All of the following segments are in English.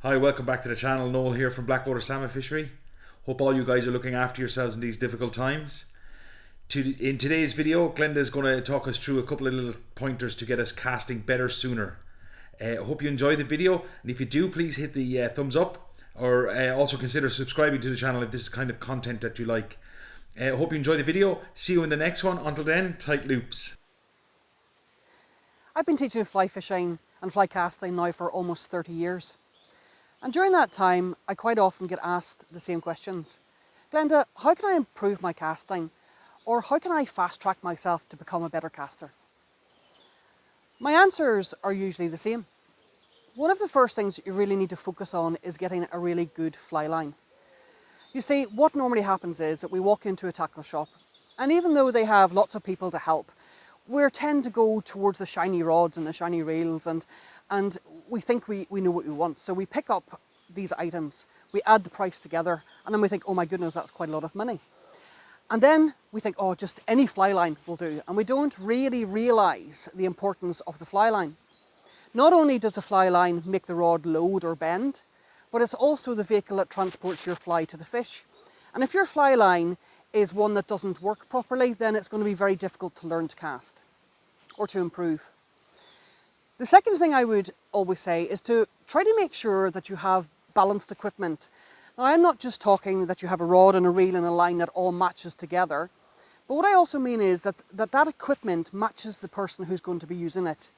Hi, welcome back to the channel. Noel here from Blackwater Salmon Fishery. Hope all you guys are looking after yourselves in these difficult times. In today's video, Glenda is going to talk us through a couple of little pointers to get us casting better sooner. I hope you enjoy the video, and if you do, please hit the thumbs up, or also consider subscribing to the channel if this is the kind of content that you like. Hope you enjoy the video. See you in the next one. Until then, tight loops. I've been teaching fly fishing and fly casting now for almost 30 years. And during that time, I quite often get asked the same questions. Glenda, how can I improve my casting? Or how can I fast track myself to become a better caster? My answers are usually the same. One of the first things you really need to focus on is getting a really good fly line. You see, what normally happens is that we walk into a tackle shop, and even though they have lots of people to help, we tend to go towards the shiny rods and the shiny reels, and we think we know what we want. So we pick up these items, we add the price together, and then we think, oh my goodness, that's quite a lot of money. And then we think, oh, just any fly line will do. And we don't really realise the importance of the fly line. Not only does the fly line make the rod load or bend, but it's also the vehicle that transports your fly to the fish. And if your fly line is one that doesn't work properly, then it's going to be very difficult to learn to cast or to improve. The second thing I would always say is to try to make sure that you have balanced equipment. Now, I'm not just talking that you have a rod and a reel and a line that all matches together, but what I also mean is that equipment matches the person who's going to be using it.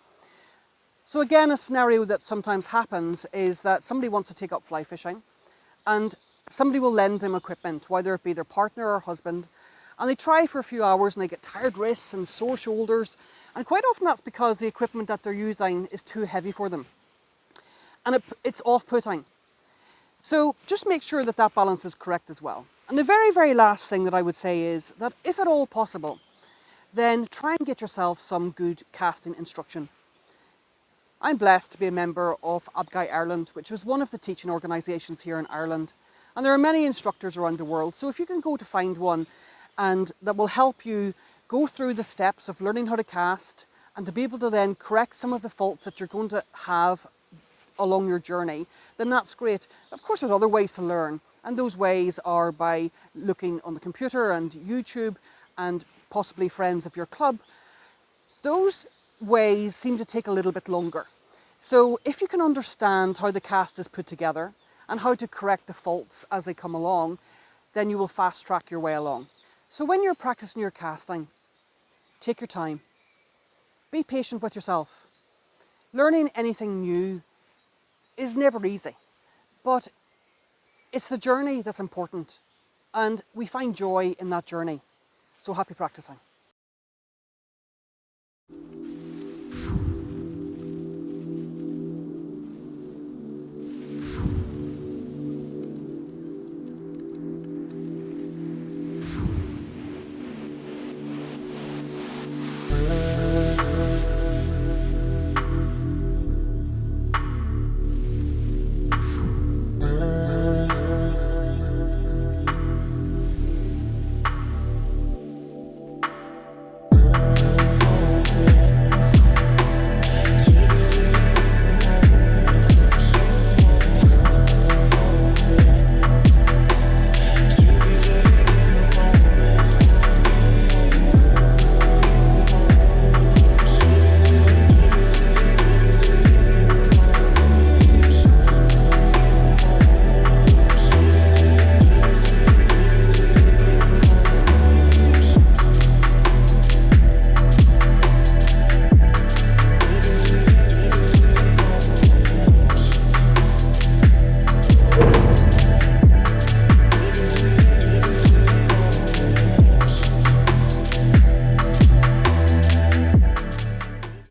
So again, a scenario that sometimes happens is that somebody wants to take up fly fishing, and somebody will lend them equipment, whether it be their partner or husband, and they try for a few hours and they get tired wrists and sore shoulders, and quite often that's because the equipment that they're using is too heavy for them, and it's off-putting. So just make sure that that balance is correct as well. And the very, very last thing that I would say is that if at all possible, then try and get yourself some good casting instruction. I'm blessed to be a member of ABGAI Ireland, which is one of the teaching organisations here in Ireland. And there are many instructors around the world. So if you can go to find one and that will help you go through the steps of learning how to cast and to be able to then correct some of the faults that you're going to have along your journey, then that's great. Of course, there's other ways to learn. And those ways are by looking on the computer and YouTube and possibly friends of your club. Those ways seem to take a little bit longer. So if you can understand how the cast is put together and how to correct the faults as they come along, then you will fast track your way along. So when you're practicing your casting, take your time. Be patient with yourself. Learning anything new is never easy, but it's the journey that's important, and we find joy in that journey. So happy practicing.